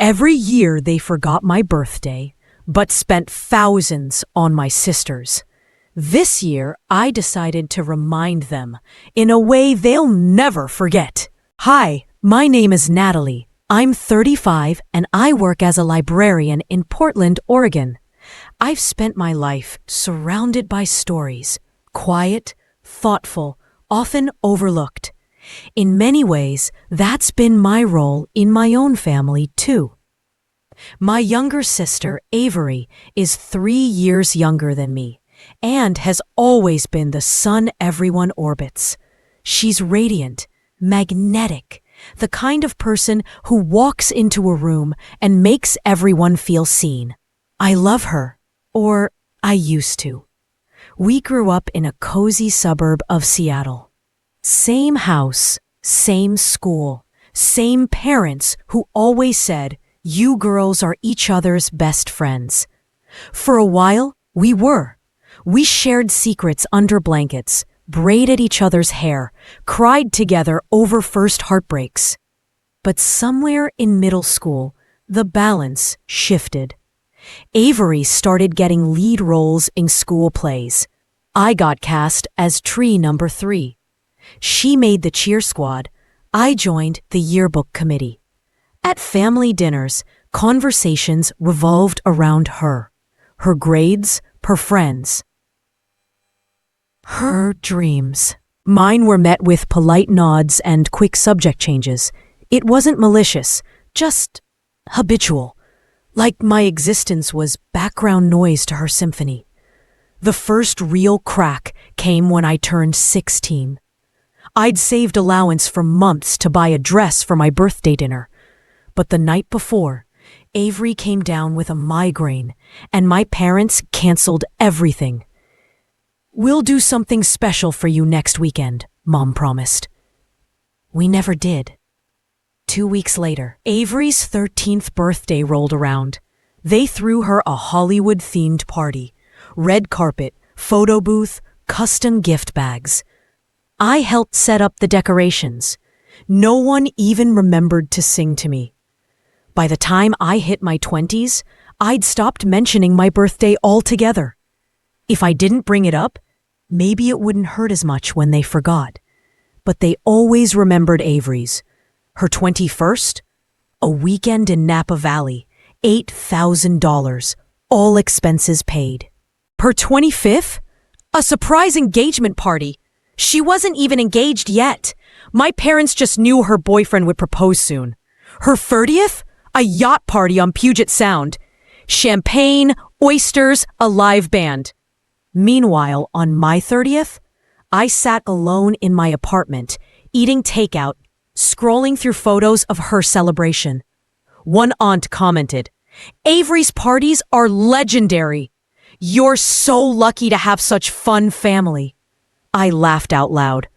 Every year they forgot my birthday, but spent thousands on my sisters. This year, I decided to remind them in a way they'll never forget. Hi, my name is Natalie. I'm 35 and I work as a librarian in Portland, Oregon. I've spent my life surrounded by stories, quiet, thoughtful, often overlooked. In many ways, that's been my role in my own family, too. My younger sister, Avery, is 3 years younger than me and has always been the sun everyone orbits. She's radiant, magnetic, the kind of person who walks into a room and makes everyone feel seen. I love her, or I used to. We grew up in a cozy suburb of Seattle. Same house, same school, same parents who always said, "You girls are each other's best friends." For a while, we were. We shared secrets under blankets, braided each other's hair, cried together over first heartbreaks. But somewhere in middle school, the balance shifted. Avery started getting lead roles in school plays. I got cast as tree number 3. She made the cheer squad. I joined the yearbook committee. At family dinners, conversations revolved around her grades, her friends, her dreams. Mine were met with polite nods and quick subject changes. It wasn't malicious, just habitual, like my existence was background noise to her symphony. The first real crack came when I turned 16. I'd saved allowance for months to buy a dress for my birthday dinner. But the night before, Avery came down with a migraine, and my parents canceled everything. "We'll do something special for you next weekend," Mom promised. We never did. 2 weeks later, Avery's 13th birthday rolled around. They threw her a Hollywood-themed party. Red carpet, photo booth, custom gift bags. I helped set up the decorations. No one even remembered to sing to me. By the time I hit my 20s, I'd stopped mentioning my birthday altogether. If I didn't bring it up, maybe it wouldn't hurt as much when they forgot. But they always remembered Avery's. Her 21st? A weekend in Napa Valley, $8,000, all expenses paid. Her 25th? A surprise engagement party. She wasn't even engaged yet. My parents just knew her boyfriend would propose soon. Her 30th? A yacht party on Puget Sound. Champagne, oysters, a live band. Meanwhile, on my 30th, I sat alone in my apartment, eating takeout, scrolling through photos of her celebration. One aunt commented, "Avery's parties are legendary. You're so lucky to have such fun family." I laughed out loud.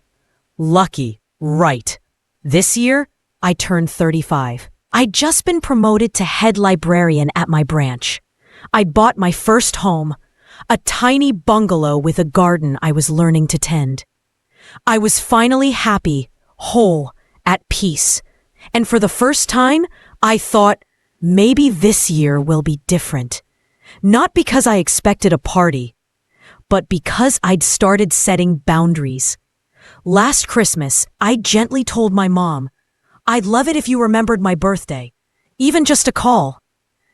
Lucky, right. This year, I turned 35. I'd just been promoted to head librarian at my branch. I'd bought my first home, a tiny bungalow with a garden I was learning to tend. I was finally happy, whole, at peace. And for the first time, I thought, maybe this year will be different. Not because I expected a party, but because I'd started setting boundaries. Last Christmas, I gently told my mom, "I'd love it if you remembered my birthday, even just a call."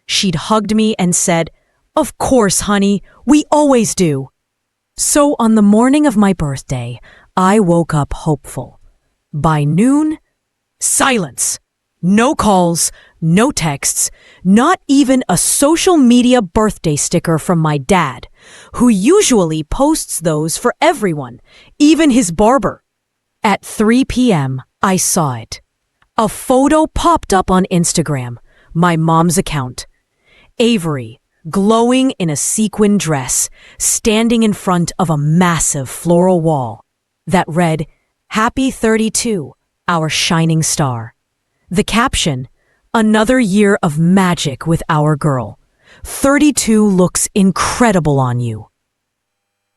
She'd hugged me and said, "Of course, honey, we always do." So on the morning of my birthday, I woke up hopeful. By noon, silence. No calls, no texts, not even a social media birthday sticker from my dad, who usually posts those for everyone, even his barber. At 3 p.m., I saw it. A photo popped up on Instagram, my mom's account. Avery, glowing in a sequin dress, standing in front of a massive floral wall that read, "Happy 32, our shining star." The caption, "Another year of magic with our girl. 32 looks incredible on you."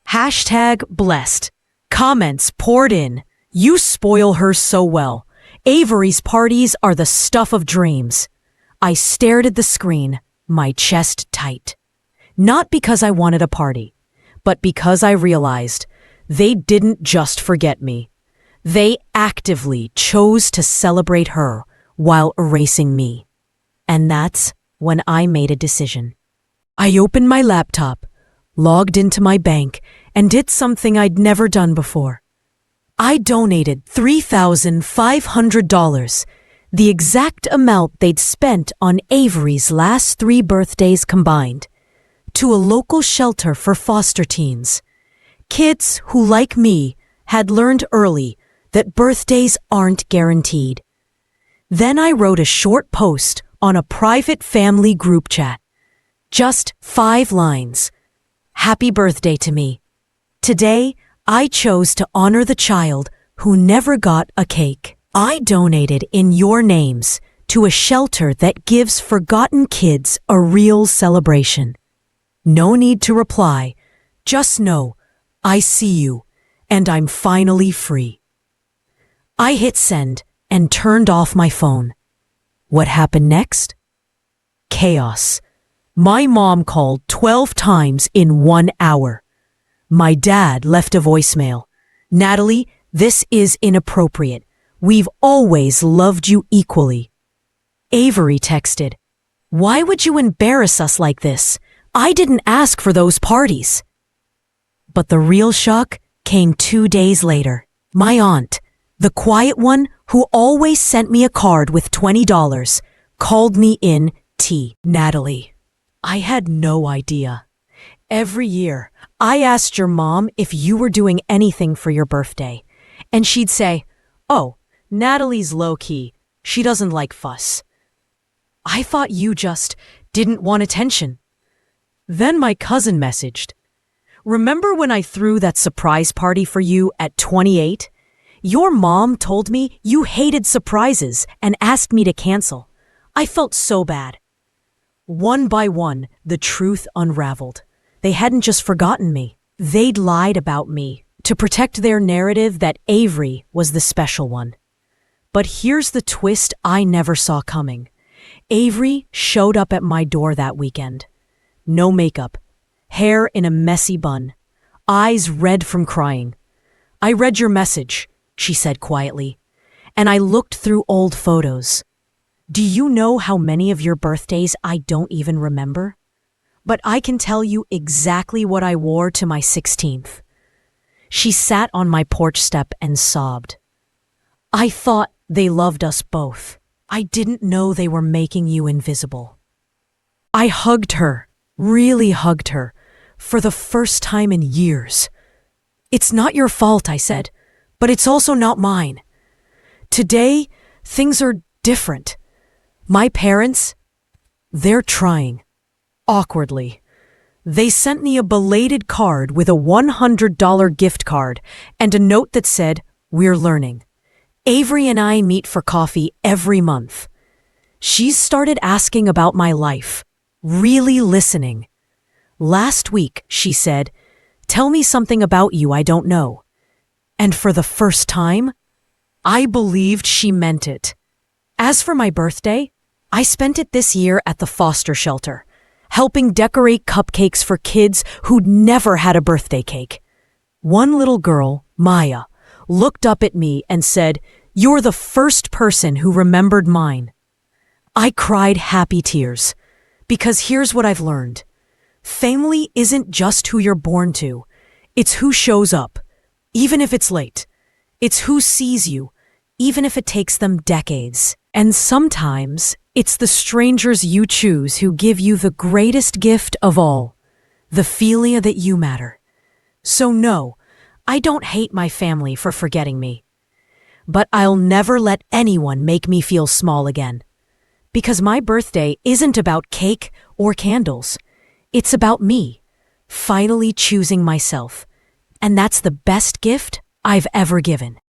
Hashtag blessed. Comments poured in. "You spoil her so well. Avery's parties are the stuff of dreams." I stared at the screen, my chest tight. Not because I wanted a party, but because I realized they didn't just forget me. They actively chose to celebrate her while erasing me. And that's when I made a decision. I opened my laptop, logged into my bank, and did something I'd never done before. I donated $3,500, the exact amount they'd spent on Avery's last 3 birthdays combined, to a local shelter for foster teens. Kids who, like me, had learned early that birthdays aren't guaranteed. Then I wrote a short post on a private family group chat. Just 5 lines. Happy birthday to me. Today, I chose to honor the child who never got a cake. I donated in your names to a shelter that gives forgotten kids a real celebration. No need to reply. Just know, I see you, and I'm finally free. I hit send and turned off my phone. What happened next? Chaos. My mom called 12 times in 1 hour. My dad left a voicemail. Natalie, this is inappropriate. We've always loved you equally. Avery texted, why would you embarrass us like this? I didn't ask for those parties. But the real shock came 2 days later. My aunt, the quiet one who always sent me a card with $20, called me in tea. Natalie, I had no idea. Every year, I asked your mom if you were doing anything for your birthday, and she'd say, oh, Natalie's low-key. She doesn't like fuss. I thought you just didn't want attention. Then my cousin messaged, remember when I threw that surprise party for you at 28? Your mom told me you hated surprises and asked me to cancel. I felt so bad. One by one, the truth unraveled. They hadn't just forgotten me. They'd lied about me to protect their narrative that Avery was the special one. But here's the twist I never saw coming. Avery showed up at my door that weekend. No makeup, hair in a messy bun, eyes red from crying. I read your message, she said quietly, and I looked through old photos. Do you know how many of your birthdays I don't even remember? But I can tell you exactly what I wore to my 16th. She sat on my porch step and sobbed. I thought they loved us both. I didn't know they were making you invisible. I hugged her, really hugged her, for the first time in years. It's not your fault, I said, but it's also not mine. Today, things are different. My parents, they're trying. Awkwardly. They sent me a belated card with a $100 gift card and a note that said, we're learning. Avery and I meet for coffee every month. She's started asking about my life, really listening. Last week, she said, tell me something about you I don't know. And for the first time, I believed she meant it. As for my birthday, I spent it this year at the foster shelter, helping decorate cupcakes for kids who'd never had a birthday cake. One little girl, Maya, looked up at me and said, you're the first person who remembered mine. I cried happy tears, because here's what I've learned. Family isn't just who you're born to. It's who shows up, even if it's late. It's who sees you, even if it takes them decades. And sometimes, it's the strangers you choose who give you the greatest gift of all, the feeling that you matter. So no, I don't hate my family for forgetting me. But I'll never let anyone make me feel small again. Because my birthday isn't about cake or candles. It's about me, finally choosing myself. And that's the best gift I've ever given.